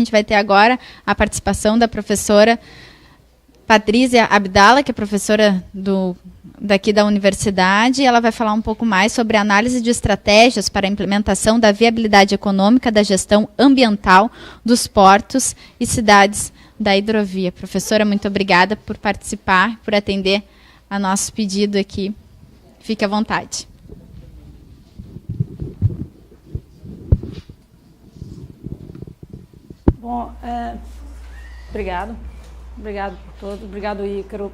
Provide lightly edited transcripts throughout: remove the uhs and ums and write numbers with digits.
gente vai ter agora a participação da professora Patrícia Abdala, que é professora daqui da universidade. Ela vai falar um pouco mais sobre a análise de estratégias para a implementação da viabilidade econômica da gestão ambiental dos portos e cidades da hidrovia. Professora, muito obrigada por participar, por atender a nosso pedido aqui. Fique à vontade. Bom, obrigado por todos, obrigado, Ícaro,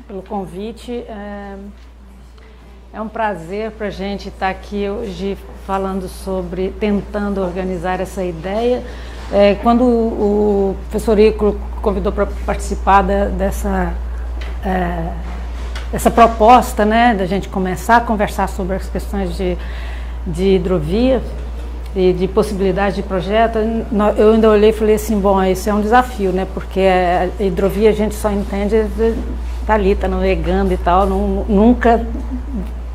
pelo convite. É um prazer para a gente estar aqui hoje falando tentando organizar essa ideia. Quando o professor Ícaro convidou para participar dessa proposta, né, da gente começar a conversar sobre as questões de hidrovia e de possibilidade de projeto, eu ainda olhei e falei assim, bom, isso é um desafio, né, porque a hidrovia a gente só entende, tá ali, tá navegando e tal, nunca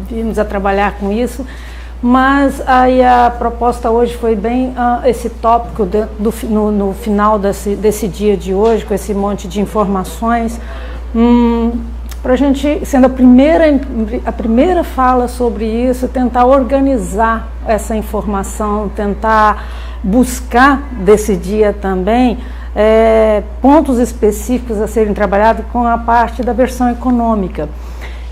vimos a trabalhar com isso, mas aí a proposta hoje foi bem esse tópico no final desse dia de hoje, com esse monte de informações, para a gente, sendo a primeira fala sobre isso, tentar organizar essa informação, tentar buscar desse dia também pontos específicos a serem trabalhados com a parte da versão econômica.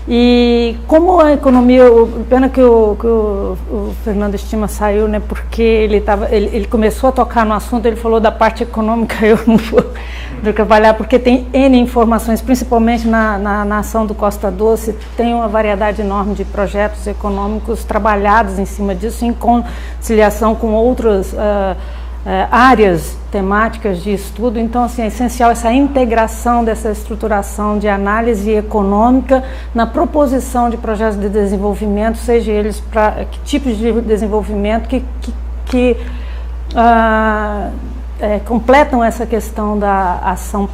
E como a economia, pena que o Fernando Estima saiu, né, porque ele começou a tocar no assunto, ele falou da parte econômica, eu não vou trabalhar, porque tem N informações, principalmente na ação do Costa Doce, tem uma variedade enorme de projetos econômicos trabalhados em cima disso, em conciliação com outras áreas temáticas de estudo. Então, assim, é essencial essa integração dessa estruturação de análise econômica na proposição de projetos de desenvolvimento, seja eles para que tipos de desenvolvimento que completam essa questão da ação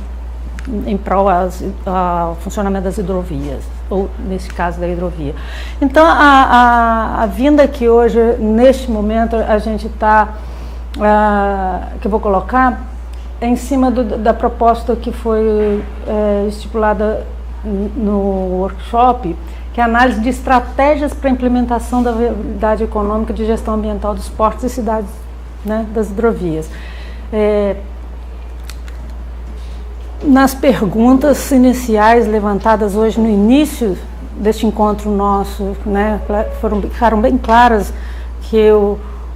em prol ao funcionamento das hidrovias, ou nesse caso da hidrovia. Então, a vinda aqui hoje, neste momento, a gente está que eu vou colocar em cima da proposta que foi estipulada no workshop, que é a análise de estratégias para a implementação da viabilidade econômica de gestão ambiental dos portos e cidades, né, das hidrovias. Nas perguntas iniciais levantadas hoje no início deste encontro nosso, né, ficaram bem claras que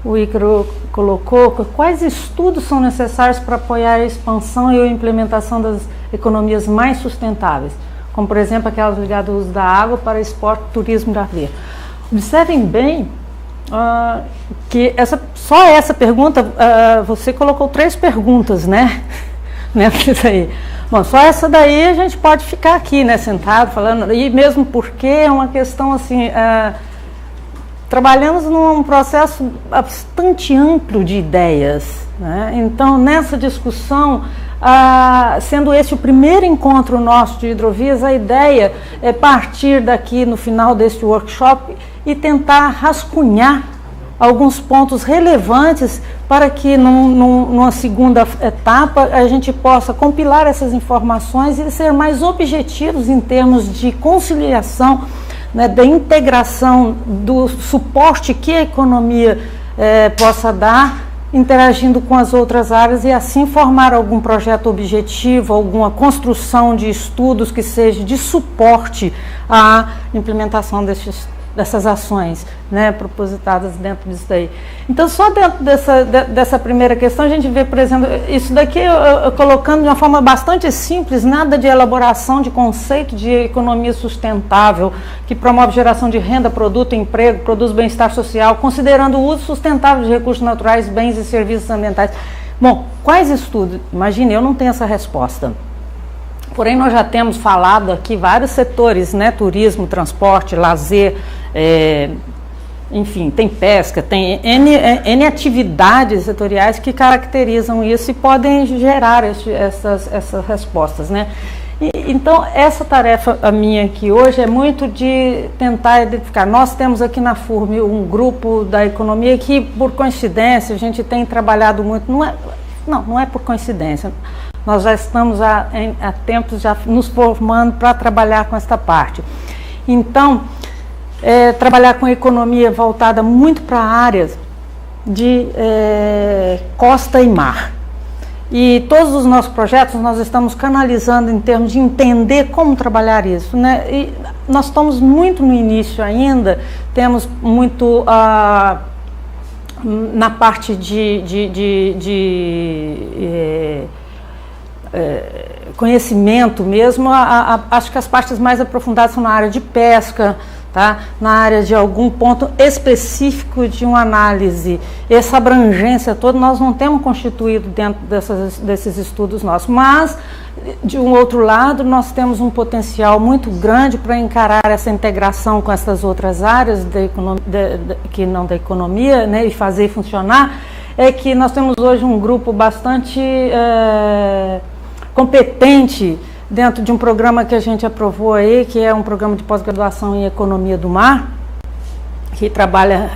o Ícaro colocou, quais estudos são necessários para apoiar a expansão e a implementação das economias mais sustentáveis, como, por exemplo, aquelas ligadas ao uso da água para esporte, turismo da lazer. Observem bem que só essa pergunta, você colocou 3 perguntas, né? Aí. Bom, só essa daí a gente pode ficar aqui, né, sentado, falando, e mesmo porque é uma questão assim... Trabalhamos num processo bastante amplo de ideias, né? Então, nessa discussão, sendo esse o primeiro encontro nosso de hidrovias, a ideia é partir daqui no final deste workshop e tentar rascunhar alguns pontos relevantes para que numa segunda etapa a gente possa compilar essas informações e ser mais objetivos em termos de conciliação, né, da integração do suporte que a economia possa dar, interagindo com as outras áreas e assim formar algum projeto objetivo, alguma construção de estudos que seja de suporte à implementação dessas ações, né, propositadas dentro disso daí. Então, só dentro dessa primeira questão, a gente vê, por exemplo, isso daqui eu colocando de uma forma bastante simples, nada de elaboração de conceito de economia sustentável, que promove geração de renda, produto, emprego, produz bem-estar social, considerando o uso sustentável de recursos naturais, bens e serviços ambientais. Bom, quais estudos? Imagine, eu não tenho essa resposta. Porém, nós já temos falado aqui vários setores, né? Turismo, transporte, lazer, enfim, tem pesca, tem N atividades setoriais que caracterizam isso e podem gerar essas respostas, né? Então, essa tarefa a minha aqui hoje é muito de tentar identificar. Nós temos aqui na FURM um grupo da economia que, por coincidência, a gente tem trabalhado muito, não é Não é por coincidência. Nós já estamos há tempos já nos formando para trabalhar com esta parte. Então, trabalhar com economia voltada muito para áreas de costa e mar. E todos os nossos projetos nós estamos canalizando em termos de entender como trabalhar isso, né? E nós estamos muito no início ainda, temos muito na parte de conhecimento mesmo, acho que as partes mais aprofundadas são na área de pesca, tá? Na área de algum ponto específico de uma análise. Essa abrangência toda nós não temos constituído dentro desses estudos nossos, mas, de um outro lado, nós temos um potencial muito grande para encarar essa integração com essas outras áreas que não da economia, né, e fazer funcionar. É que nós temos hoje um grupo bastante competente dentro de um programa que a gente aprovou aí, que é um programa de pós-graduação em economia do mar, que trabalha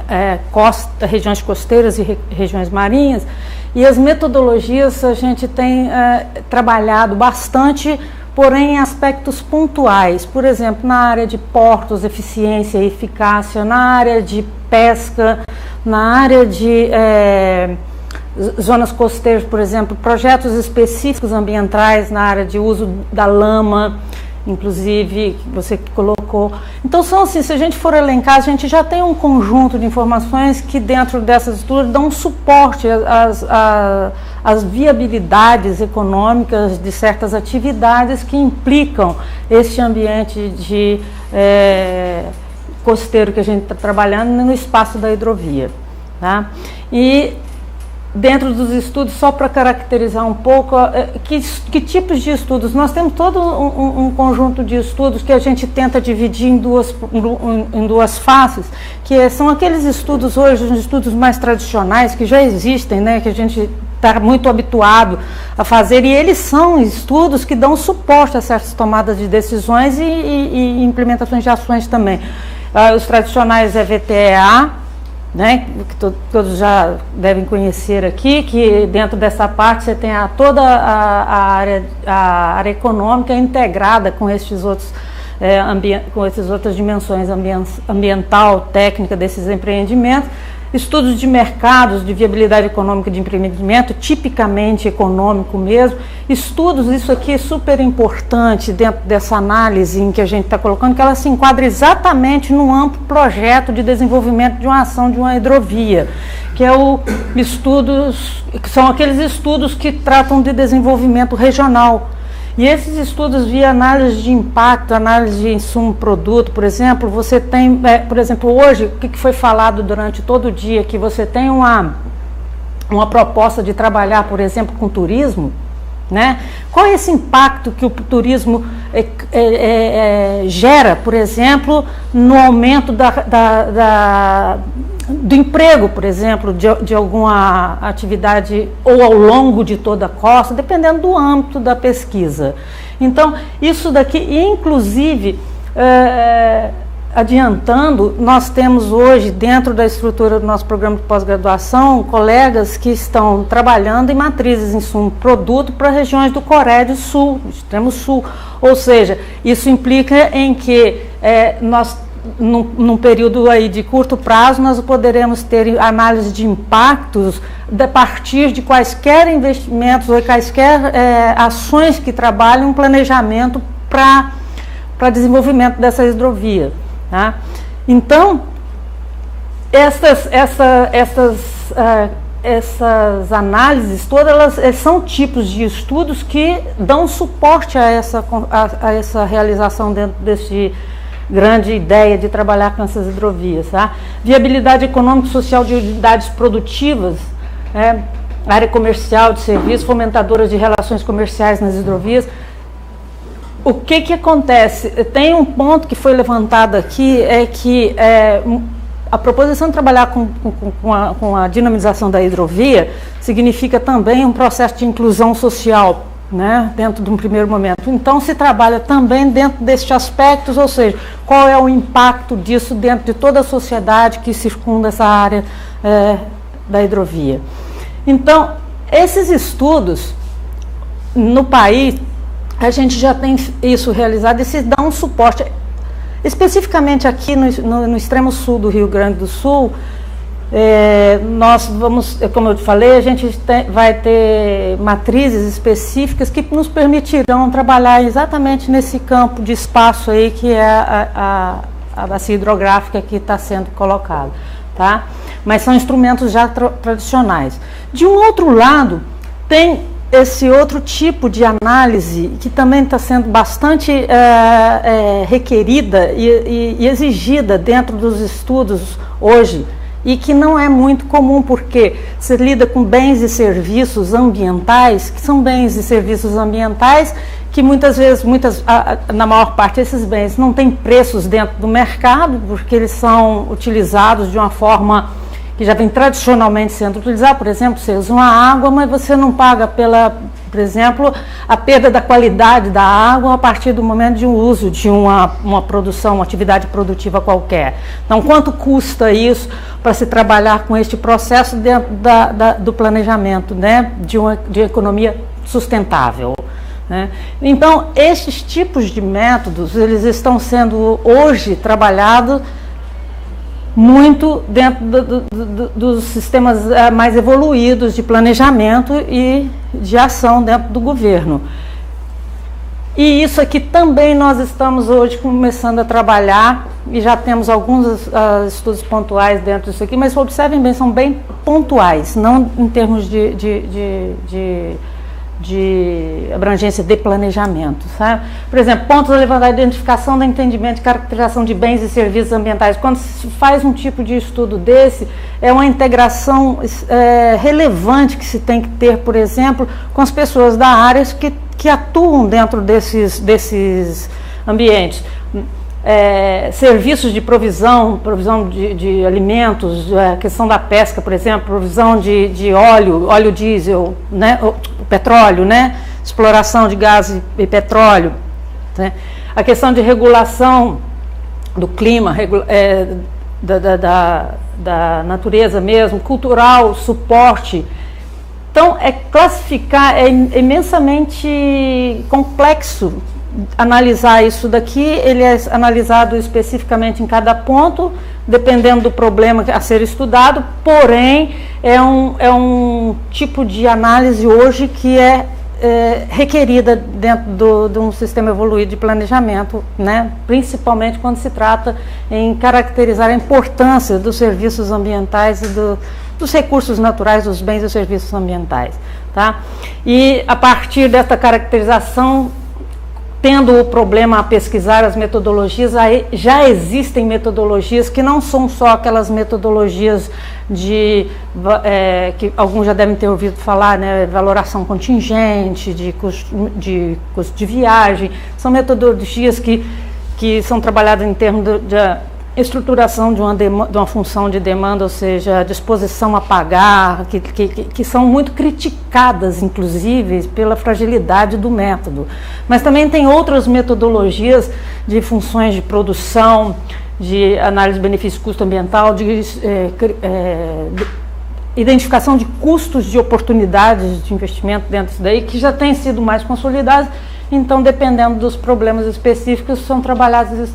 regiões costeiras e regiões marinhas, e as metodologias a gente tem trabalhado bastante, porém em aspectos pontuais, por exemplo, na área de portos, eficiência e eficácia, na área de pesca, na área de zonas costeiras, por exemplo, projetos específicos ambientais na área de uso da lama, inclusive, que você colocou. Então, são assim, se a gente for elencar, a gente já tem um conjunto de informações que dentro dessas estudos dão suporte às viabilidades econômicas de certas atividades que implicam este ambiente de costeiro que a gente está trabalhando no espaço da hidrovia, tá? E dentro dos estudos, só para caracterizar um pouco, que tipos de estudos? Nós temos todo um conjunto de estudos que a gente tenta dividir em duas faces, que são aqueles estudos hoje, os estudos mais tradicionais, que já existem, né, que a gente está muito habituado a fazer, e eles são estudos que dão suporte a certas tomadas de decisões e implementações de ações também. Os tradicionais VTEA, né, que todos já devem conhecer aqui, que dentro dessa parte você tem toda a área econômica integrada com esses outros com essas outras dimensões ambiental, técnica desses empreendimentos. Estudos de mercados, de viabilidade econômica de empreendimento, tipicamente econômico mesmo. Estudos, isso aqui é super importante dentro dessa análise em que a gente está colocando, que ela se enquadra exatamente num amplo projeto de desenvolvimento de uma ação de uma hidrovia, que são aqueles estudos que tratam de desenvolvimento regional. E esses estudos via análise de impacto, análise de insumo-produto, por exemplo, você tem, por exemplo, hoje, o que foi falado durante todo o dia, que você tem uma proposta de trabalhar, por exemplo, com turismo, né? Qual é esse impacto que o turismo gera, por exemplo, no aumento do emprego, por exemplo, de alguma atividade ou ao longo de toda a costa, dependendo do âmbito da pesquisa. Então, isso daqui, inclusive, adiantando, nós temos hoje, dentro da estrutura do nosso programa de pós-graduação, colegas que estão trabalhando em matrizes, insumo-produto para regiões do Coreia do Sul, do extremo sul. Ou seja, isso implica em que nós, num período aí de curto prazo, nós poderemos ter análise de impactos a partir de quaisquer investimentos ou quaisquer ações que trabalham um planejamento para desenvolvimento dessa hidrovia. Tá? Então, essas análises todas, elas são tipos de estudos que dão suporte a essa realização dentro desse grande ideia de trabalhar com essas hidrovias. Tá? Viabilidade econômica e social de unidades produtivas, área comercial de serviços, fomentadoras de relações comerciais nas hidrovias. O que acontece? Tem um ponto que foi levantado aqui, é que a proposição de trabalhar com a dinamização da hidrovia significa também um processo de inclusão social, né, dentro de um primeiro momento. Então, se trabalha também dentro destes aspectos, ou seja, qual é o impacto disso dentro de toda a sociedade que circunda essa área da hidrovia. Então, esses estudos, no país, a gente já tem isso realizado e se dá um suporte. Especificamente aqui no extremo sul do Rio Grande do Sul, nós vamos, como eu te falei, a gente vai ter matrizes específicas que nos permitirão trabalhar exatamente nesse campo de espaço aí que é a bacia hidrográfica que está sendo colocada, tá? Mas são instrumentos já tradicionais. De um outro lado, tem esse outro tipo de análise que também está sendo bastante requerida e exigida dentro dos estudos hoje, e que não é muito comum, porque se lida com bens e serviços ambientais, que são bens e serviços ambientais que muitas vezes, na maior parte desses bens, não tem preços dentro do mercado, porque eles são utilizados de uma forma que já vem tradicionalmente sendo utilizada. Por exemplo, você usa uma água, mas você não paga por exemplo, a perda da qualidade da água a partir do momento de um uso de uma produção, uma atividade produtiva qualquer. Então, quanto custa isso para se trabalhar com este processo dentro do planejamento, né, de economia sustentável? Né? Então, esses tipos de métodos, eles estão sendo hoje trabalhados muito dentro dos sistemas mais evoluídos de planejamento e de ação dentro do governo. E isso aqui também nós estamos hoje começando a trabalhar, e já temos alguns estudos pontuais dentro disso aqui, mas observem bem, são bem pontuais, não em termos de abrangência de planejamento, sabe? Por exemplo, pontos a levantar: identificação do entendimento e caracterização de bens e serviços ambientais. Quando se faz um tipo de estudo desse, é uma integração relevante que se tem que ter, por exemplo, com as pessoas da área que atuam dentro desses ambientes. Serviços de provisão de alimentos, questão da pesca, por exemplo, provisão de óleo diesel, né, petróleo, né, exploração de gás e petróleo, né, a questão de regulação do clima, da natureza mesmo, cultural, suporte. Então, classificar é imensamente complexo. Analisar isso daqui, ele é analisado especificamente em cada ponto, dependendo do problema a ser estudado, porém é um tipo de análise hoje que é requerida dentro de um sistema evoluído de planejamento, né? Principalmente quando se trata em caracterizar a importância dos serviços ambientais e dos recursos naturais, dos bens e serviços ambientais, tá? E a partir dessa caracterização, tendo o problema a pesquisar as metodologias, aí já existem metodologias que não são só aquelas metodologias que alguns já devem ter ouvido falar, né, valoração contingente, de custo de viagem. São metodologias que são trabalhadas em termos de estruturação de uma função de demanda, ou seja, disposição a pagar, que são muito criticadas, inclusive, pela fragilidade do método. Mas também tem outras metodologias de funções de produção, de análise de benefício-custo ambiental, de identificação de custos de oportunidades de investimento dentro disso daí, que já têm sido mais consolidados. Então, dependendo dos problemas específicos, são trabalhados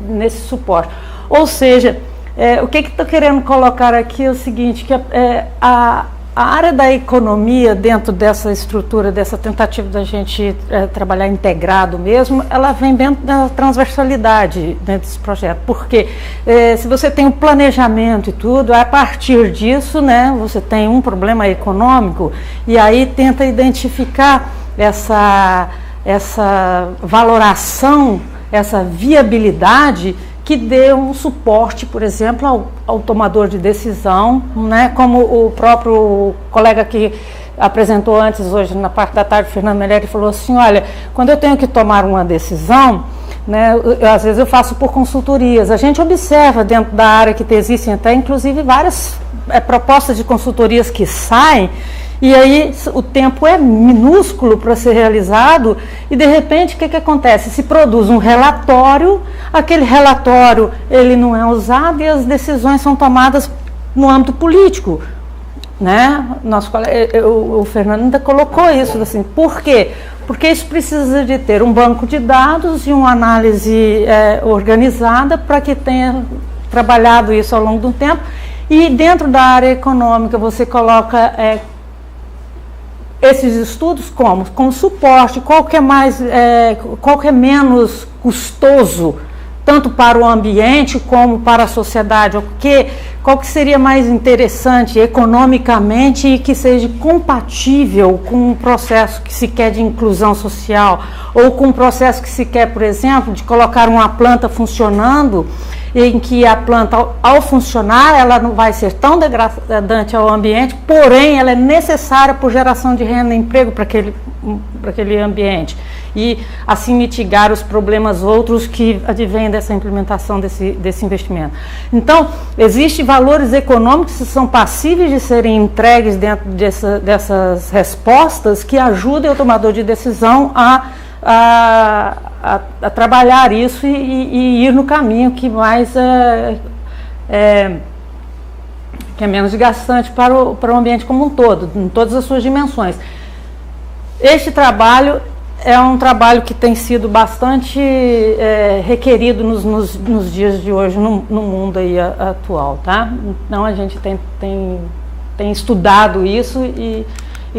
nesse suporte. Ou seja, o que estou querendo colocar aqui é o seguinte, que a área da economia, dentro dessa estrutura, dessa tentativa da gente trabalhar integrado mesmo, ela vem dentro da transversalidade dentro desse projeto. Porque se você tem um planejamento e tudo, a partir disso, né, você tem um problema econômico, e aí tenta identificar essa valoração, essa viabilidade que dê um suporte, por exemplo, ao tomador de decisão, né? Como o próprio colega que apresentou antes, hoje na parte da tarde, Fernando Meleri, falou assim: olha, quando eu tenho que tomar uma decisão, né, às vezes eu faço por consultorias. A gente observa dentro da área que existem até, inclusive, várias propostas de consultorias que saem, e aí o tempo é minúsculo para ser realizado, e de repente o que acontece? Se produz um relatório, aquele relatório ele não é usado e as decisões são tomadas no âmbito político. né? O Fernando ainda colocou isso assim. Por quê? Porque isso precisa de ter um banco de dados e uma análise organizada para que tenha trabalhado isso ao longo do tempo. E dentro da área econômica você coloca esses estudos como suporte, qual que é menos custoso, tanto para o ambiente como para a sociedade, qual que seria mais interessante economicamente e que seja compatível com um processo que se quer de inclusão social, ou com um processo que se quer, por exemplo, de colocar uma planta funcionando, em que a planta, ao funcionar, ela não vai ser tão degradante ao ambiente, porém ela é necessária por geração de renda e emprego para aquele ambiente. E assim mitigar os problemas outros que advêm dessa implementação desse investimento. Então, existem valores econômicos que são passíveis de serem entregues dentro dessas respostas que ajudem o tomador de decisão a trabalhar isso e ir no caminho que mais que é menos desgastante para o ambiente como um todo, em todas as suas dimensões. Este trabalho é um trabalho que tem sido bastante requerido nos dias de hoje, no mundo aí atual, tá? Então a gente tem estudado isso e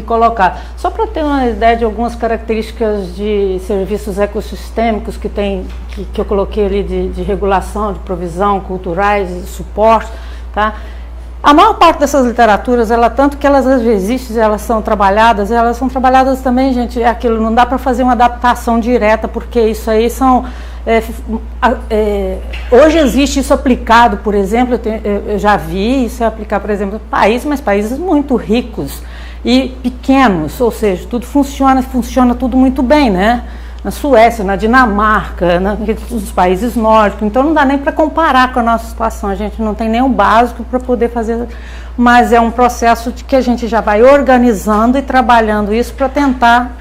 colocar. Só para ter uma ideia de algumas características de serviços ecossistêmicos que eu coloquei ali de regulação, de provisão, culturais, de suporte, tá? A maior parte dessas literaturas, tanto que elas existem, elas são trabalhadas também, gente, aquilo, não dá para fazer uma adaptação direta, porque isso aí são... hoje existe isso aplicado, por exemplo, eu já vi isso aplicar, por exemplo, países muito ricos e pequenos, ou seja, tudo funciona tudo muito bem, né? Na Suécia, na Dinamarca, nos países nórdicos, então não dá nem para comparar com a nossa situação, a gente não tem nem o básico para poder fazer, mas é um processo de que a gente já vai organizando e trabalhando isso para tentar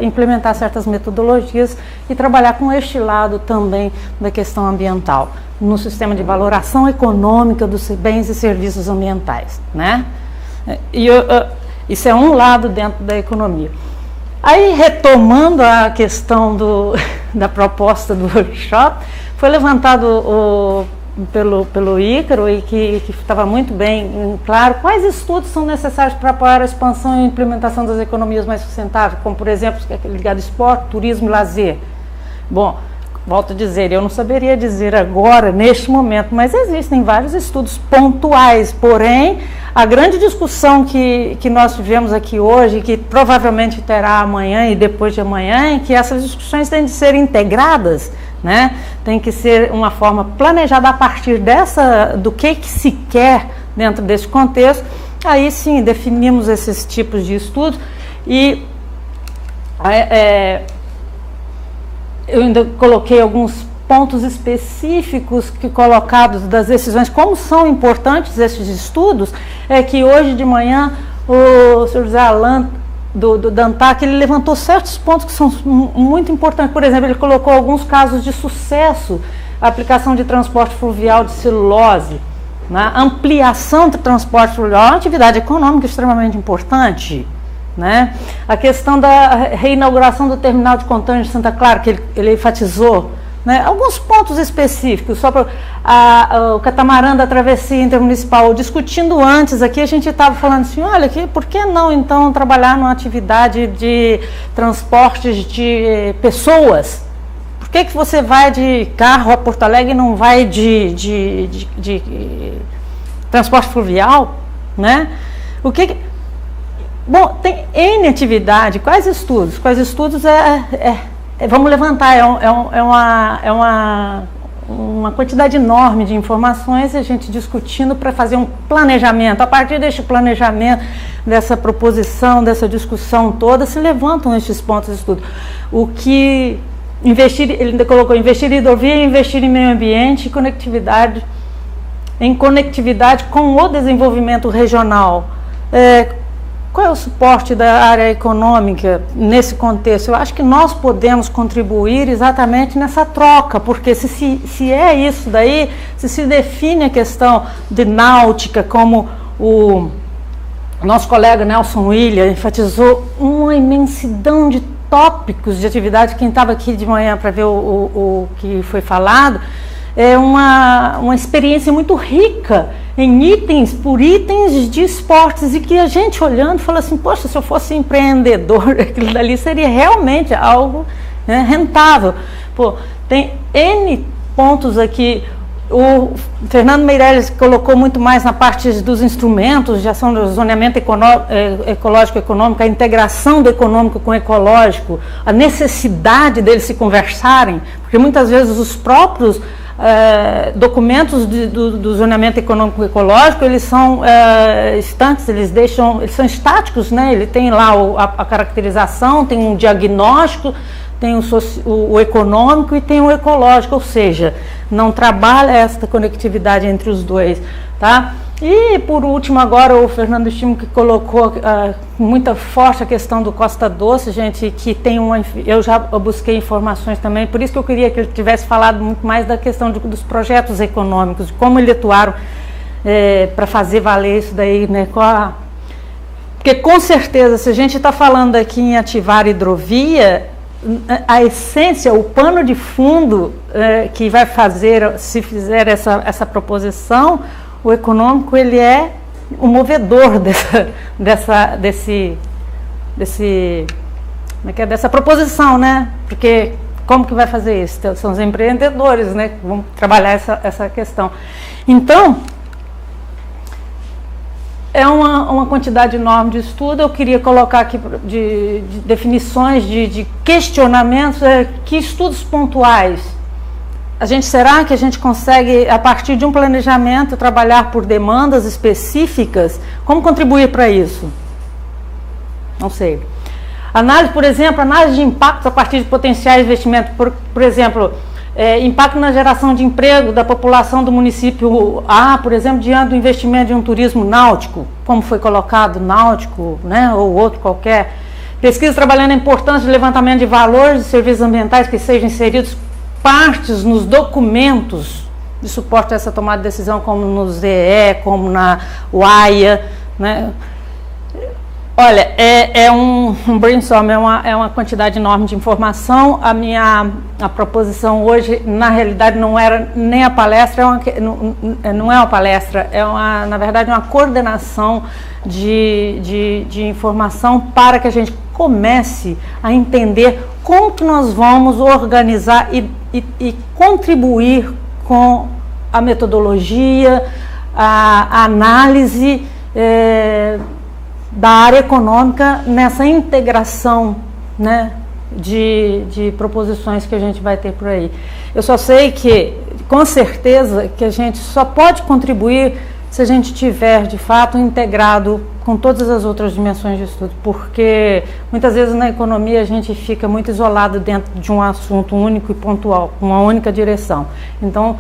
implementar certas metodologias e trabalhar com este lado também da questão ambiental, no sistema de valoração econômica dos bens e serviços ambientais, né? Isso é um lado dentro da economia. Aí, retomando a questão da proposta do workshop, foi levantado pelo Ícaro, e que estava muito bem claro, quais estudos são necessários para apoiar a expansão e implementação das economias mais sustentáveis, como, por exemplo, ligado ao esporte, turismo e lazer. Bom, volto a dizer, eu não saberia dizer agora, neste momento, mas existem vários estudos pontuais, porém, a grande discussão que nós tivemos aqui hoje, que provavelmente terá amanhã e depois de amanhã, é que essas discussões têm de ser integradas, né? Tem que ser uma forma planejada a partir do que se quer dentro desse contexto. Aí sim, definimos esses tipos de estudos e eu ainda coloquei alguns pontos específicos colocados das decisões, como são importantes esses estudos, que hoje de manhã o Sr. José Alan do Dantac, ele levantou certos pontos que são muito importantes. Por exemplo, ele colocou alguns casos de sucesso, a aplicação de transporte fluvial de celulose, né? Ampliação do transporte fluvial, é uma atividade econômica extremamente importante, né? A questão da reinauguração do terminal de contêineres de Santa Clara, que ele enfatizou, né? Alguns pontos específicos, só para o catamarã da travessia intermunicipal. Discutindo antes aqui, a gente estava falando assim, olha, por que não então trabalhar numa atividade de transportes de pessoas? Por que você vai de carro a Porto Alegre e não vai de transporte fluvial, né? Bom, tem N atividade. Quais estudos? Vamos levantar, uma quantidade enorme de informações, a gente discutindo para fazer um planejamento. A partir deste planejamento, dessa proposição, dessa discussão toda, se levantam estes pontos de estudo. Ele ainda colocou investir em hidrovia e investir em meio ambiente e conectividade, em conectividade com o desenvolvimento regional. Qual é o suporte da área econômica nesse contexto? Eu acho que nós podemos contribuir exatamente nessa troca, porque se é isso daí, se define a questão de náutica como nosso colega Nelson William enfatizou uma imensidão de tópicos de atividade. Quem estava aqui de manhã para ver o que foi falado, é uma experiência muito rica em itens por itens de esportes, e que a gente olhando fala assim, poxa, se eu fosse empreendedor, aquilo dali seria realmente algo, né, rentável. Pô, tem N pontos aqui. O Fernando Meirelles colocou muito mais na parte dos instrumentos de ação do zoneamento ecológico-econômico, a integração do econômico com o ecológico, a necessidade deles se conversarem, porque muitas vezes os próprios documentos do zoneamento econômico-ecológico, eles são estanques, eles são estáticos, né? Ele tem lá a caracterização, tem um diagnóstico, tem o econômico e tem o ecológico, ou seja, não trabalha essa conectividade entre os dois, tá? E por último agora o Fernando Estimo, que colocou muita forte a questão do Costa Doce, gente, que tem eu já busquei informações também, por isso que eu queria que ele tivesse falado muito mais da questão dos projetos econômicos, de como eles atuaram para fazer valer isso daí, né? Porque com certeza, se a gente está falando aqui em ativar hidrovia, a essência, o pano de fundo que vai fazer, se fizer essa proposição, o econômico, ele é o movedor dessa proposição, né? Porque como que vai fazer isso? São os empreendedores, né, que vão trabalhar essa questão. Então, é uma quantidade enorme de estudo. Eu queria colocar aqui de definições, de questionamentos, que estudos pontuais. Será que a gente consegue, a partir de um planejamento, trabalhar por demandas específicas? Como contribuir para isso? Não sei. Análise, por exemplo, análise de impactos a partir de potenciais investimentos. Por exemplo, impacto na geração de emprego da população do município A, por exemplo, diante do investimento de um turismo náutico, como foi colocado, náutico, né, ou outro qualquer. Pesquisa trabalhando a importância de levantamento de valores de serviços ambientais que sejam inseridos partes nos documentos de suporte a essa tomada de decisão, como no ZE, como na UAIA, né? Olha, é um brainstorm, é uma quantidade enorme de informação. A proposição hoje, na realidade, não era nem a palestra, não é uma palestra, na verdade, uma coordenação de informação para que a gente comece a entender como que nós vamos organizar e contribuir com a metodologia, a análise da área econômica nessa integração, né, de proposições que a gente vai ter por aí. Eu só sei que, com certeza, que a gente só pode contribuir se a gente tiver, de fato, integrado com todas as outras dimensões de estudo, porque muitas vezes na economia a gente fica muito isolado dentro de um assunto único e pontual, uma única direção. Então,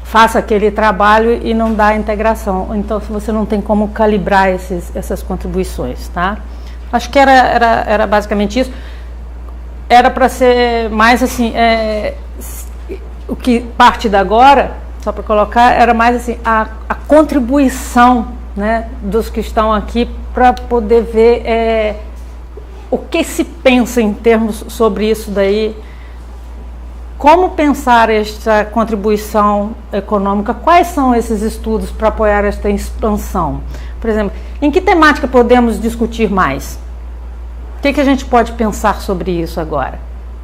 faça aquele trabalho e não dá a integração. Então, você não tem como calibrar essas contribuições, tá? Acho que era basicamente isso. Era para ser mais assim, o que parte da agora, só para colocar, era mais assim, a contribuição, né, dos que estão aqui para poder ver o que se pensa em termos sobre isso daí. Como pensar esta contribuição econômica? Quais são esses estudos para apoiar esta expansão? Por exemplo, em que temática podemos discutir mais? O que a gente pode pensar sobre isso agora?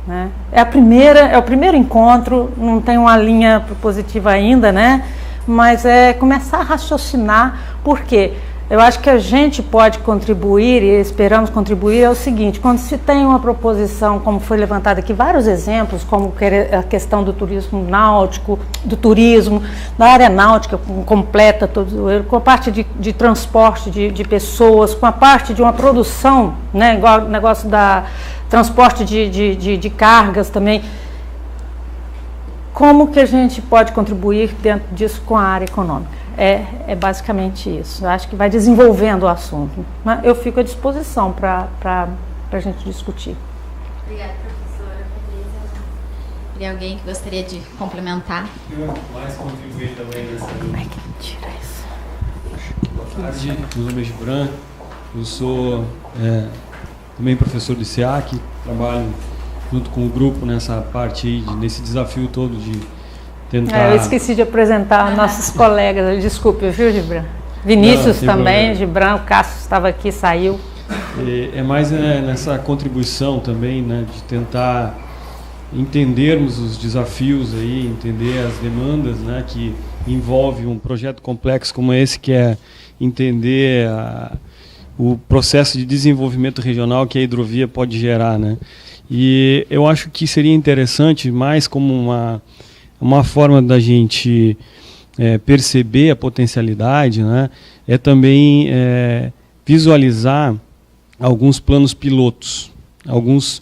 Né? É o primeiro encontro, não tem uma linha propositiva ainda, né? Mas é começar a raciocinar, por quê? Eu acho que a gente pode contribuir, e esperamos contribuir, é o seguinte: quando se tem uma proposição, como foi levantada aqui, vários exemplos, como a questão do turismo náutico, do turismo, da área náutica completa, com a parte de transporte de pessoas, com a parte de uma produção, né, igual o negócio da transporte de cargas também. Como que a gente pode contribuir dentro disso com a área econômica? É basicamente isso. Eu acho que vai desenvolvendo o assunto. Mas eu fico à disposição para a gente discutir. Obrigada, professora Patrícia. Teria alguém que gostaria de complementar? Eu mais contribuir também nessa. Como é que tira isso? Boa tarde, meu nome é Gibran, Eu sou também professor de SEAC, trabalho junto com o grupo nessa parte aí, nesse desafio todo de tentar... Eu esqueci de apresentar nossos colegas, desculpe, viu, Gibran? Vinícius também, Gibran, o Cássio estava aqui, saiu. É mais nessa contribuição também, né, de tentar entendermos os desafios aí, entender as demandas, né, que envolve um projeto complexo como esse, que é entender o processo de desenvolvimento regional que a hidrovia pode gerar, né? E eu acho que seria interessante, mais como uma forma da gente perceber a potencialidade, né, é também visualizar alguns planos pilotos, alguns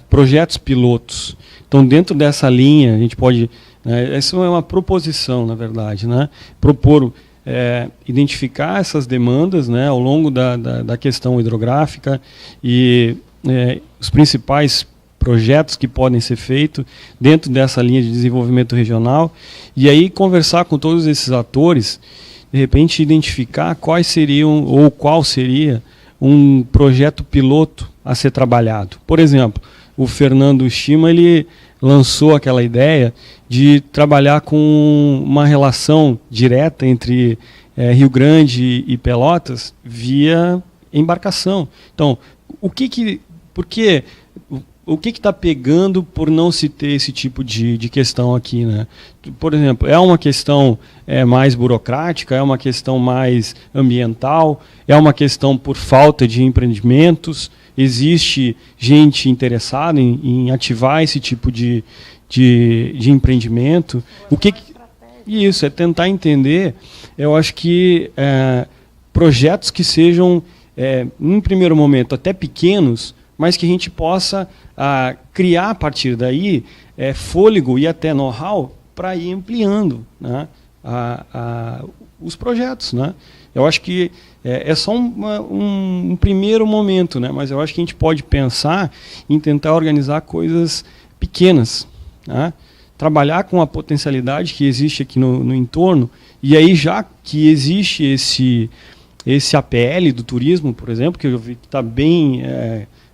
projetos pilotos. Então, dentro dessa linha, a gente pode... essa é uma proposição, na verdade, né? Propor, identificar essas demandas, né, ao longo da questão hidrográfica e os principais projetos que podem ser feitos dentro dessa linha de desenvolvimento regional, e aí conversar com todos esses atores, de repente identificar quais seriam ou qual seria um projeto piloto a ser trabalhado. Por exemplo, o Fernando Schima, ele lançou aquela ideia de trabalhar com uma relação direta entre Rio Grande e Pelotas via embarcação. Então, o que está pegando por não se ter esse tipo de questão aqui, né? Por exemplo, é uma questão mais burocrática, é uma questão mais ambiental, é uma questão por falta de empreendimentos, existe gente interessada em ativar esse tipo de empreendimento. Isso, é tentar entender, eu acho que projetos que sejam, num primeiro momento, até pequenos, mas que a gente possa criar a partir daí fôlego e até know-how para ir ampliando, né, os projetos, né? Eu acho que é só um primeiro momento, né, mas eu acho que a gente pode pensar em tentar organizar coisas pequenas, né? Trabalhar com a potencialidade que existe aqui no entorno, e aí já que existe esse APL do turismo, por exemplo, que eu vi que está bem...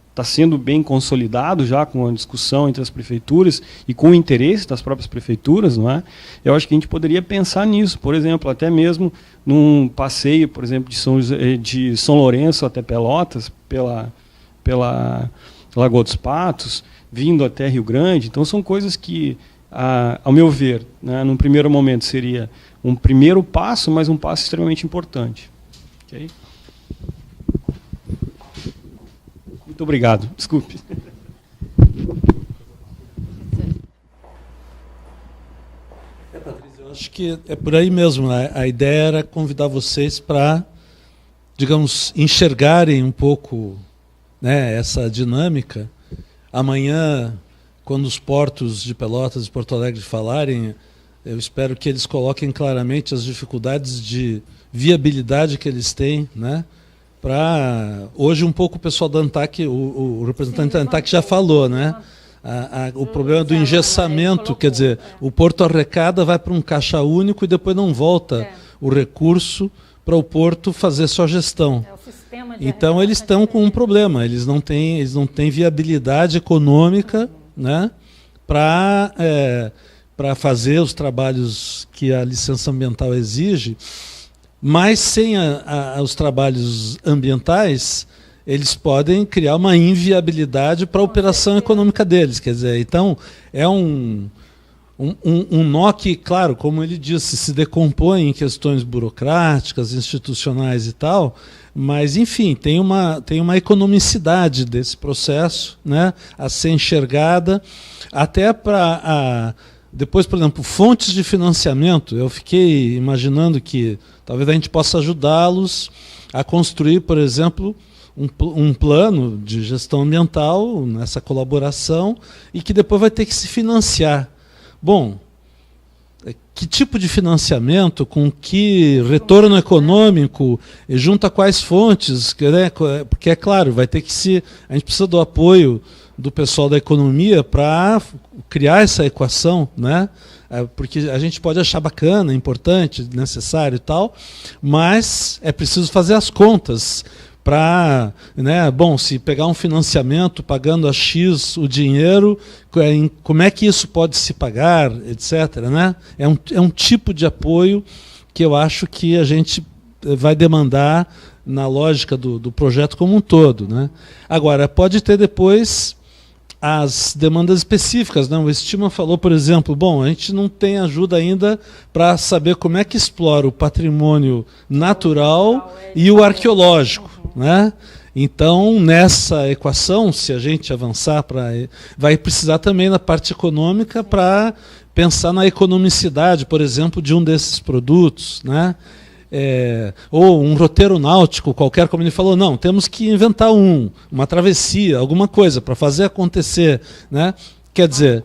está sendo bem consolidado já com a discussão entre as prefeituras e com o interesse das próprias prefeituras, não é? Eu acho que a gente poderia pensar nisso, por exemplo, até mesmo num passeio, por exemplo, de São Lourenço até Pelotas, pela Lagoa dos Patos, vindo até Rio Grande. Então, são coisas que, ao meu ver, né, num primeiro momento seria um primeiro passo, mas um passo extremamente importante. Okay? Muito obrigado. Desculpe. Patrícia, eu acho que é por aí mesmo. A ideia era convidar vocês para, digamos, enxergarem um pouco, né, essa dinâmica. Amanhã, quando os portos de Pelotas e Porto Alegre falarem, eu espero que eles coloquem claramente as dificuldades de viabilidade que eles têm, né? Para hoje um pouco o pessoal da ANTAC, o representante da ANTAC já falou, né? O problema do engessamento, quer dizer, o Porto arrecada, vai para um caixa único e depois não volta o recurso para o Porto fazer sua gestão. Então eles estão com um problema, eles não têm viabilidade econômica, né, para fazer os trabalhos que a licença ambiental exige. Mas sem os trabalhos ambientais, eles podem criar uma inviabilidade para a operação econômica deles. Quer dizer, então, é um nó que, claro, como ele disse, se decompõe em questões burocráticas, institucionais e tal, mas, enfim, tem uma economicidade desse processo, né, a ser enxergada, até para... Depois, por exemplo, fontes de financiamento, eu fiquei imaginando que talvez a gente possa ajudá-los a construir, por exemplo, um plano de gestão ambiental nessa colaboração e que depois vai ter que se financiar. Bom, que tipo de financiamento, com que retorno econômico, junto a quais fontes, né? Porque é claro, vai ter que a gente precisa do apoio do pessoal da economia para criar essa equação, né? Porque a gente pode achar bacana, importante, necessário e tal, mas é preciso fazer as contas para, né, bom, se pegar um financiamento pagando a X o dinheiro, como é que isso pode se pagar, etc. Né? É um tipo de apoio que eu acho que a gente vai demandar na lógica do projeto como um todo. Né? Agora, pode ter depois as demandas específicas. Né? O Estima falou, por exemplo, bom, a gente não tem ajuda ainda para saber como é que explora o patrimônio natural e o arqueológico. Né? Então, nessa equação, se a gente avançar, vai precisar também na parte econômica para pensar na economicidade, por exemplo, de um desses produtos. Né? Ou um roteiro náutico qualquer, como ele falou, não, temos que inventar uma travessia, alguma coisa para fazer acontecer. Né? Quer dizer,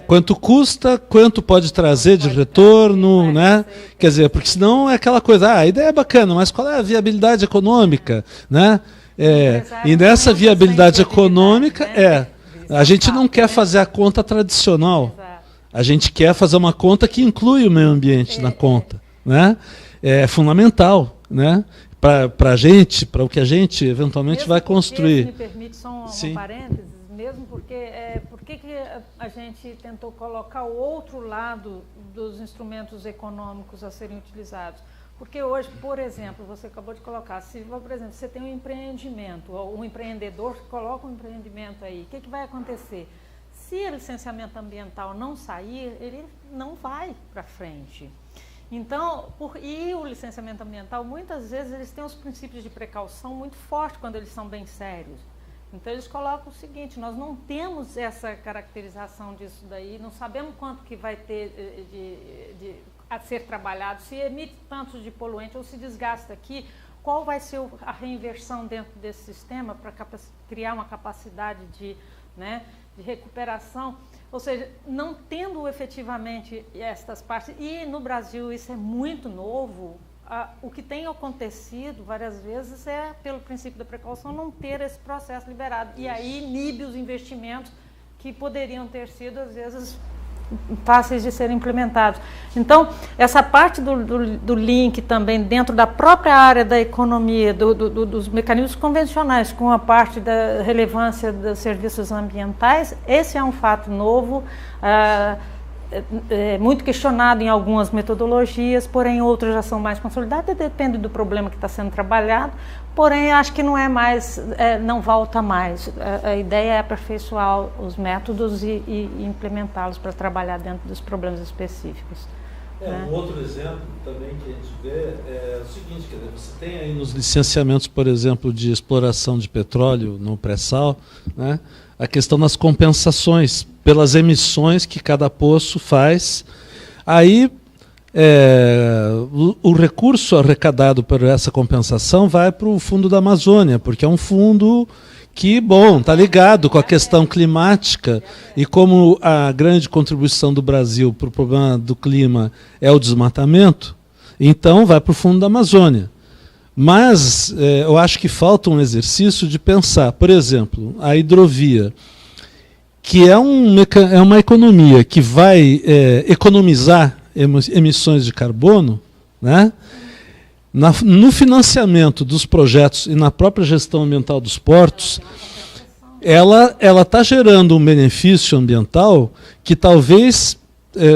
quanto custa, quanto pode trazer de retorno, né? Quer dizer, porque senão é aquela coisa, a ideia é bacana, mas qual é a viabilidade econômica? Né? E nessa viabilidade econômica, a gente não quer fazer a conta tradicional, a gente quer fazer uma conta que inclui o meio ambiente na conta. Né? É fundamental, né? Para a gente, para o que a gente eventualmente mesmo vai construir. Se me permite só um parênteses, mesmo porque por que a gente tentou colocar o outro lado dos instrumentos econômicos a serem utilizados? Porque hoje, por exemplo, você acabou de colocar, se, por exemplo, você tem um empreendimento, ou um empreendedor coloca um empreendimento aí, o que vai acontecer? Se o licenciamento ambiental não sair, ele não vai para frente. Então, e o licenciamento ambiental, muitas vezes, eles têm os princípios de precaução muito fortes quando eles são bem sérios. Então, eles colocam o seguinte, nós não temos essa caracterização disso daí, não sabemos quanto que vai ter a ser trabalhado, se emite tanto de poluente ou se desgasta aqui, qual vai ser a reinversão dentro desse sistema para criar uma capacidade de recuperação. Ou seja, não tendo efetivamente estas partes, e no Brasil isso é muito novo, o que tem acontecido várias vezes é, pelo princípio da precaução, não ter esse processo liberado. E aí inibe os investimentos que poderiam ter sido, às vezes, fáceis de serem implementados. Então, essa parte do link também dentro da própria área da economia, dos mecanismos convencionais, com a parte da relevância dos serviços ambientais, esse é um fato novo, muito questionado em algumas metodologias, porém outras já são mais consolidadas, depende do problema que está sendo trabalhado, porém acho que não é mais, não volta mais. A ideia é aperfeiçoar os métodos e implementá-los para trabalhar dentro dos problemas específicos. Um outro exemplo também que a gente vê é o seguinte, quer dizer, você tem aí nos licenciamentos, por exemplo, de exploração de petróleo no pré-sal, né, a questão das compensações pelas emissões que cada poço faz. Aí o recurso arrecadado por essa compensação vai para o Fundo da Amazônia, porque é um fundo que, bom, está ligado com a questão climática, e como a grande contribuição do Brasil para o problema do clima é o desmatamento, então vai para o Fundo da Amazônia. Mas eu acho que falta um exercício de pensar, por exemplo, a hidrovia, que é uma economia que vai economizar emissões de carbono, né? No financiamento dos projetos e na própria gestão ambiental dos portos, ela está gerando um benefício ambiental que talvez,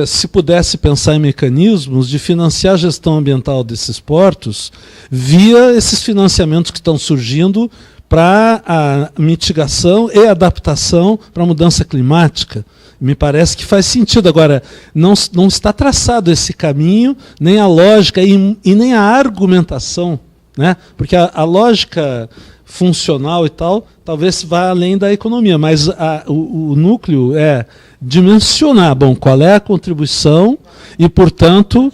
se pudesse pensar em mecanismos de financiar a gestão ambiental desses portos via esses financiamentos que estão surgindo para a mitigação e adaptação para a mudança climática. Me parece que faz sentido. Agora, não está traçado esse caminho, nem a lógica e nem a argumentação, né? Porque a lógica funcional e tal, talvez vá além da economia, mas o núcleo é dimensionar, bom, qual é a contribuição e, portanto,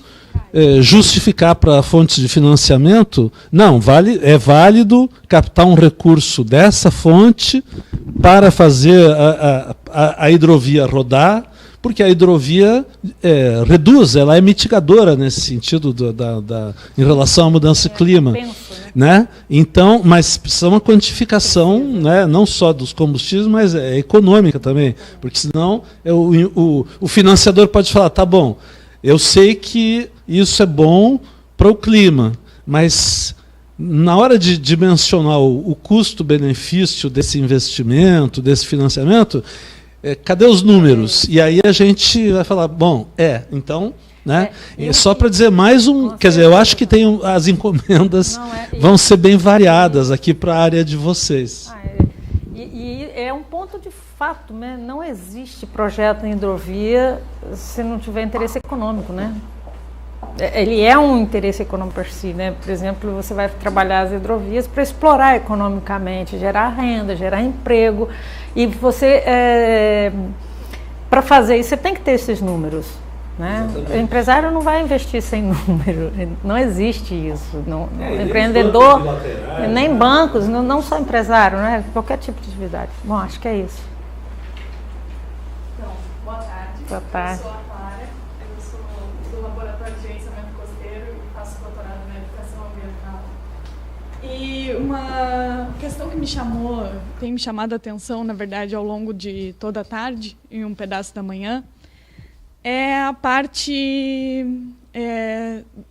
justificar para fontes de financiamento, não, é válido captar um recurso dessa fonte para fazer a hidrovia rodar, porque a hidrovia reduz, ela é mitigadora nesse sentido em relação à mudança do clima. Né? Então, mas precisa uma quantificação, né, não só dos combustíveis, mas econômica também, porque senão o financiador pode falar, tá bom, eu sei que isso é bom para o clima, mas na hora de dimensionar o custo-benefício desse investimento, desse financiamento, cadê os números? E aí a gente vai falar, bom, então... Né? Só para dizer mais quer dizer, eu acho que as encomendas vão ser bem variadas aqui para a área de vocês. E é um ponto de fato, né? Não existe projeto em hidrovia se não tiver interesse econômico, né? Ele é um interesse econômico per si, né? Por exemplo, você vai trabalhar as hidrovias para explorar economicamente, gerar renda, gerar emprego, e você, para fazer isso, você tem que ter esses números. Né? O empresário não vai investir sem número, não existe isso. Empreendedor, nem bancos, não só empresário, né? Qualquer tipo de atividade. Bom, acho que é isso. Então, boa tarde. Boa tarde. Eu sou a Clara, eu sou do Laboratório de Gerenciamento Costeiro e faço doutorado na Educação Ambiental. E uma questão que tem me chamado a atenção, na verdade, ao longo de toda a tarde e um pedaço da manhã, é a parte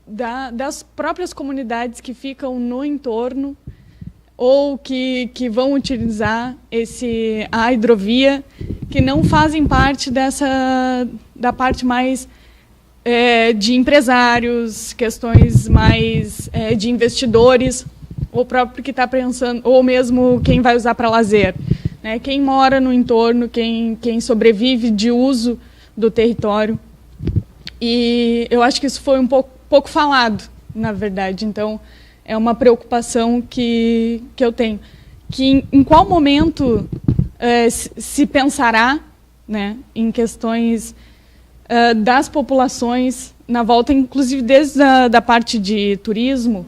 das próprias comunidades que ficam no entorno ou que vão utilizar a hidrovia, que não fazem parte da parte mais de empresários, questões mais de investidores, ou próprio que está pensando, ou mesmo quem vai usar para lazer, né? Quem mora no entorno, quem sobrevive de uso do território. E eu acho que isso foi um pouco falado, na verdade. Então, é uma preocupação que eu tenho. Que em qual momento se pensará, né, em questões das populações na volta, inclusive desde da parte de turismo,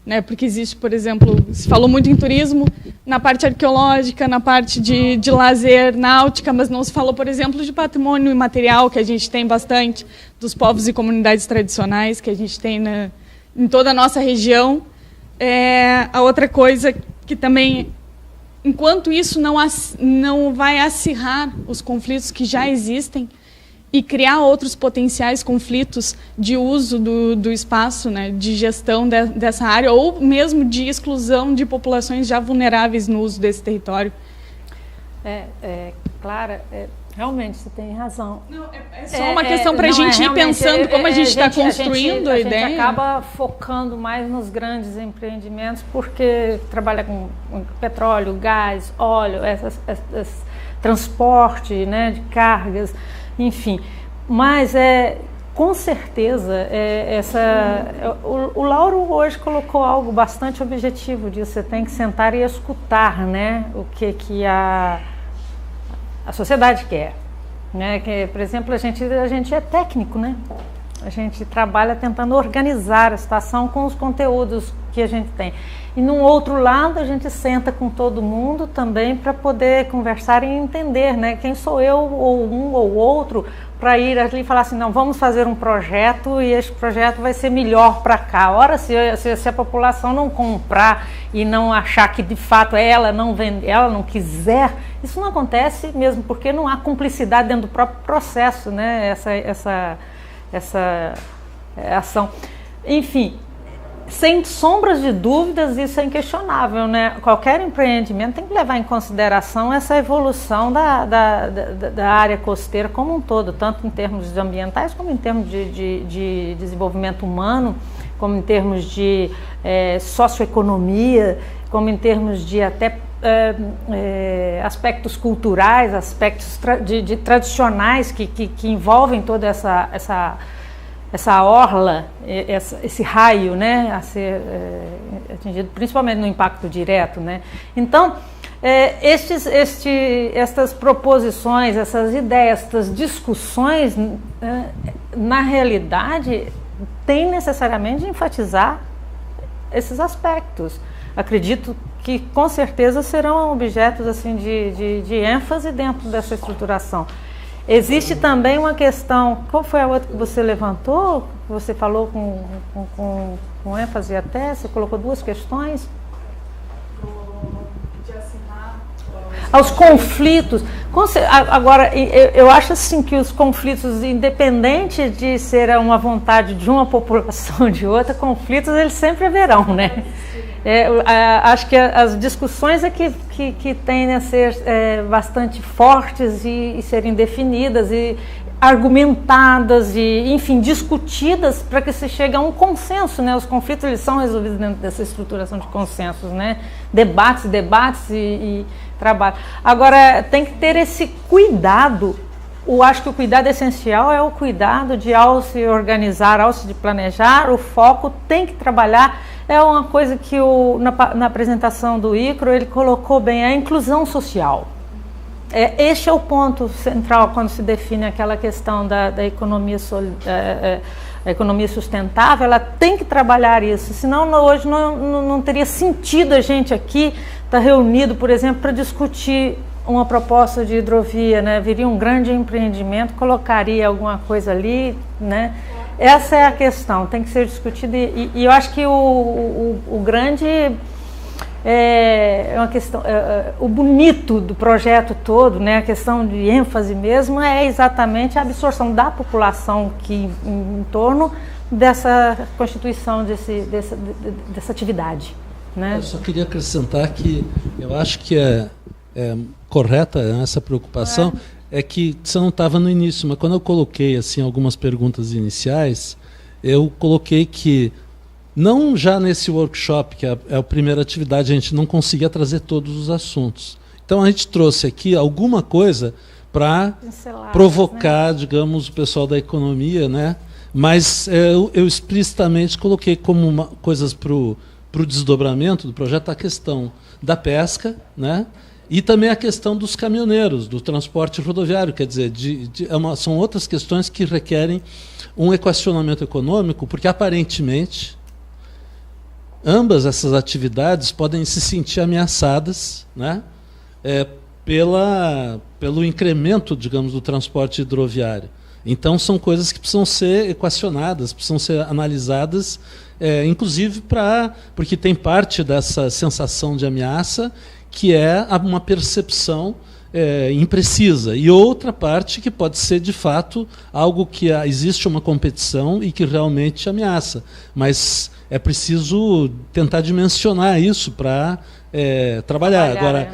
né, porque existe, por exemplo, se falou muito em turismo, na parte arqueológica, na parte de lazer, náutica, mas não se falou, por exemplo, de patrimônio imaterial, que a gente tem bastante, dos povos e comunidades tradicionais, que a gente tem em toda a nossa região. A outra coisa que também, enquanto isso não vai acirrar os conflitos que já existem e criar outros potenciais conflitos de uso do espaço, né, de gestão dessa área, ou mesmo de exclusão de populações já vulneráveis no uso desse território. Clara, realmente você tem razão. Não, é só uma questão para a gente ir pensando como a gente está construindo a ideia. A gente acaba focando mais nos grandes empreendimentos porque trabalha com petróleo, gás, óleo, transporte, né, de cargas, enfim. Mas com certeza o Lauro hoje colocou algo bastante objetivo disso. Você tem que sentar e escutar, né, o que a sociedade quer, né? Que, por exemplo, a gente é técnico, né? A gente trabalha tentando organizar a situação com os conteúdos que a gente tem. E, num outro lado, a gente senta com todo mundo também para poder conversar e entender, né, quem sou eu, ou um ou outro, para ir ali e falar assim, não, vamos fazer um projeto e esse projeto vai ser melhor para cá. Ora, se a população não comprar e não achar que, de fato, ela não quiser, isso não acontece mesmo, porque não há cumplicidade dentro do próprio processo, né, essa ação. Enfim, sem sombras de dúvidas, isso é inquestionável, né? Qualquer empreendimento tem que levar em consideração essa evolução da área costeira como um todo, tanto em termos ambientais, como em termos de desenvolvimento humano, como em termos de socioeconomia, como em termos de até aspectos culturais, aspectos tradicionais que envolvem toda essa orla, esse raio, né, a ser atingido, principalmente no impacto direto, né? Então, estas proposições, essas ideias, essas discussões, na realidade, têm necessariamente de enfatizar esses aspectos. Acredito que, com certeza, serão objetos assim, de ênfase dentro dessa estruturação. Existe também uma questão, qual foi a outra que você levantou, que você falou com ênfase até, você colocou duas questões? Aos conflitos. Agora, eu acho assim que os conflitos, independente de ser uma vontade de uma população ou de outra, conflitos eles sempre haverão, né? Acho que as discussões é que tendem a ser bastante fortes e serem definidas e argumentadas e, enfim, discutidas para que se chegue a um consenso, né? Os conflitos eles são resolvidos dentro dessa estruturação de consensos, né? Debates e trabalho. Agora, tem que ter esse cuidado. Eu acho que o cuidado essencial é o cuidado de, ao se organizar, ao se planejar, o foco tem que trabalhar. É uma coisa que na apresentação do ICRO ele colocou bem, a inclusão social. Este é o ponto central quando se define aquela questão da economia, a economia sustentável, ela tem que trabalhar isso, senão hoje não teria sentido a gente aqui estar reunido, por exemplo, para discutir uma proposta de hidrovia, né? Viria um grande empreendimento, colocaria alguma coisa ali, né? Essa é a questão, tem que ser discutida e eu acho que o grande uma questão, o bonito do projeto todo, né? A questão de ênfase mesmo é exatamente a absorção da população que em torno dessa constituição dessa atividade, né? Eu só queria acrescentar que eu acho que é correta essa preocupação, é que você não estava no início, mas quando eu coloquei assim algumas perguntas iniciais, eu coloquei que não já nesse workshop, que é a primeira atividade, a gente não conseguia trazer todos os assuntos. Então a gente trouxe aqui alguma coisa para provocar, né? Digamos, o pessoal da economia, né? Mas eu explicitamente coloquei como coisas para o desdobramento do projeto a questão da pesca, né? E também a questão dos caminhoneiros, do transporte rodoviário, quer dizer, são outras questões que requerem um equacionamento econômico, porque aparentemente ambas essas atividades podem se sentir ameaçadas, né, pelo incremento, digamos, do transporte hidroviário. Então, são coisas que precisam ser equacionadas, precisam ser analisadas, inclusive porque tem parte dessa sensação de ameaça que é uma percepção imprecisa, e outra parte que pode ser, de fato, algo que existe uma competição e que realmente ameaça. Mas é preciso tentar dimensionar isso para trabalhar. Agora,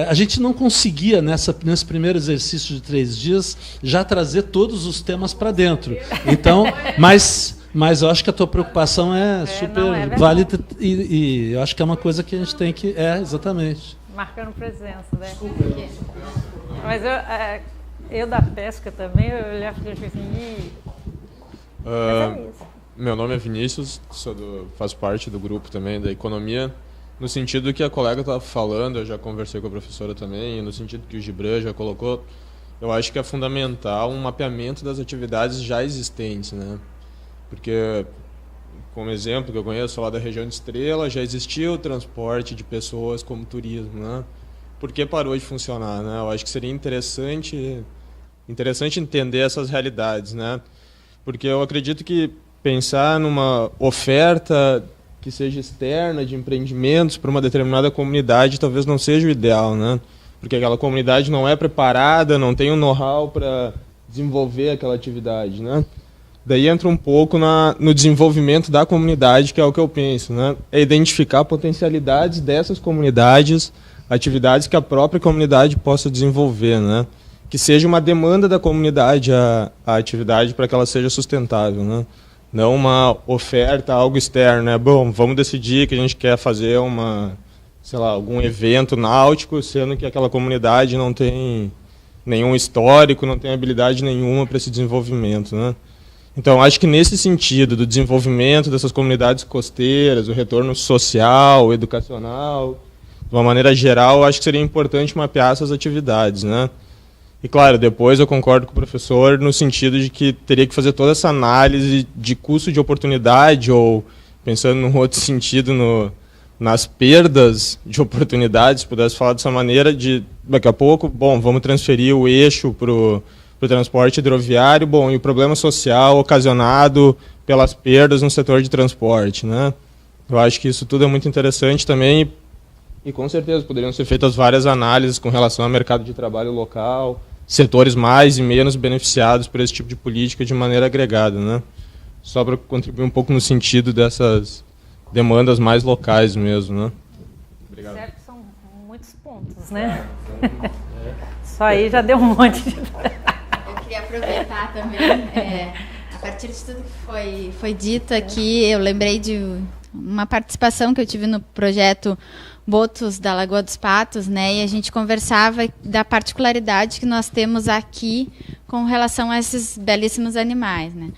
a gente não conseguia, nesse primeiro exercício de 3 dias, já trazer todos os temas para dentro. Então, mas eu acho que a tua preocupação é super válida e eu acho que é uma coisa que a gente tem que... exatamente. Marcando presença, né? Mas eu da pesca também, eu olhava e falei assim... Mas é isso. Meu nome é Vinícius, faço parte do grupo também da economia, no sentido que a colega estava falando, eu já conversei com a professora também, e no sentido que o Gibran já colocou, eu acho que é fundamental um mapeamento das atividades já existentes, né? Porque, como exemplo que eu conheço lá da região de Estrela, já existia o transporte de pessoas como turismo, né? Por que parou de funcionar, né? Eu acho que seria interessante entender essas realidades, né? Porque eu acredito que pensar numa oferta que seja externa de empreendimentos para uma determinada comunidade talvez não seja o ideal, né? Porque aquela comunidade não é preparada, não tem o know-how para desenvolver aquela atividade, né? Daí entra um pouco no desenvolvimento da comunidade, que é o que eu penso, né? É identificar potencialidades dessas comunidades, atividades que a própria comunidade possa desenvolver, né? Que seja uma demanda da comunidade a atividade para que ela seja sustentável, né? Não uma oferta, algo externo, né? Bom, vamos decidir que a gente quer fazer algum evento náutico, sendo que aquela comunidade não tem nenhum histórico, não tem habilidade nenhuma para esse desenvolvimento, né? Então, acho que nesse sentido do desenvolvimento dessas comunidades costeiras, o retorno social, educacional, de uma maneira geral, acho que seria importante mapear essas atividades, né? E, claro, depois eu concordo com o professor no sentido de que teria que fazer toda essa análise de custo de oportunidade, ou, pensando num outro sentido, nas perdas de oportunidades, se pudesse falar dessa maneira, de daqui a pouco, bom, vamos transferir o eixo para para o transporte hidroviário, bom, e o problema social ocasionado pelas perdas no setor de transporte, né? Eu acho que isso tudo é muito interessante também e com certeza poderiam ser feitas várias análises com relação ao mercado de trabalho local, setores mais e menos beneficiados por esse tipo de política de maneira agregada, né? Só para contribuir um pouco no sentido dessas demandas mais locais mesmo, né? Obrigado. Certo, são muitos pontos, né? Só aí já deu um monte de... Eu queria aproveitar também, a partir de tudo que foi dito aqui, eu lembrei de uma participação que eu tive no projeto Botos da Lagoa dos Patos, né? E a gente conversava da particularidade que nós temos aqui com relação a esses belíssimos animais, né?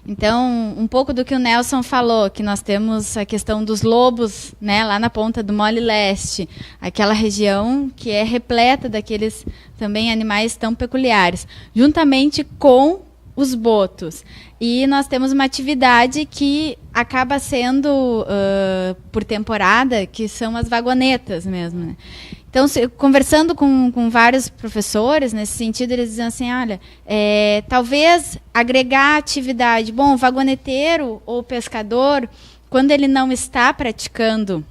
Então, um pouco do que o Nelson falou, que nós temos a questão dos lobos, né? Lá na ponta do Mole Leste, aquela região que é repleta daqueles também animais tão peculiares, juntamente com os botos. E nós temos uma atividade que acaba sendo por temporada, que são as vagonetas mesmo, né? Então, conversando com vários professores, nesse sentido, eles dizem assim, olha, talvez agregar atividade. Bom, o vagoneteiro ou pescador, quando ele não está praticando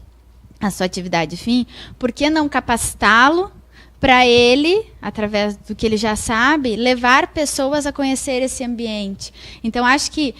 a sua atividade fim, por que não capacitá-lo para ele, através do que ele já sabe, levar pessoas a conhecer esse ambiente? Então, acho que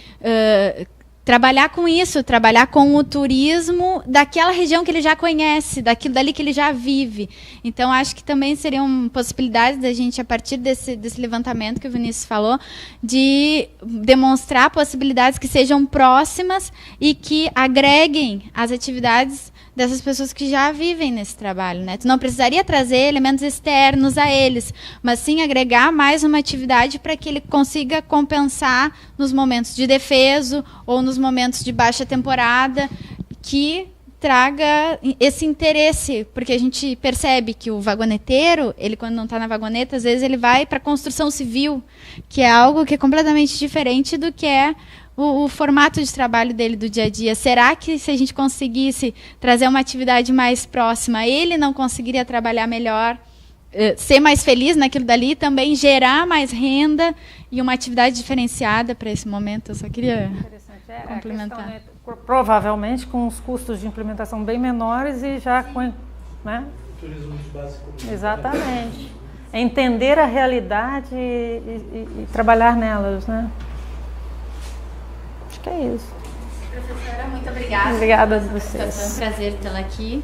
trabalhar com isso, trabalhar com o turismo daquela região que ele já conhece, daquilo dali que ele já vive. Então, acho que também seriam possibilidades da gente, a partir desse levantamento que o Vinícius falou, de demonstrar possibilidades que sejam próximas e que agreguem as atividades dessas pessoas que já vivem nesse trabalho, né? Tu não precisaria trazer elementos externos a eles, mas sim agregar mais uma atividade para que ele consiga compensar nos momentos de defeso ou nos momentos de baixa temporada, que traga esse interesse, porque a gente percebe que o vagoneteiro, ele quando não está na vagoneta, às vezes ele vai para a construção civil, que é algo que é completamente diferente do que é o formato de trabalho dele do dia a dia. Será que se a gente conseguisse trazer uma atividade mais próxima, ele não conseguiria trabalhar melhor, ser mais feliz naquilo dali, também gerar mais renda e uma atividade diferenciada para esse momento? Eu só queria complementar. A questão, né, provavelmente com os custos de implementação bem menores e já com... Né? Turismo básico. Exatamente. É entender a realidade e trabalhar nelas, né? Acho que é isso. Professora, muito obrigada. Obrigada a vocês. Foi um prazer tê-la aqui.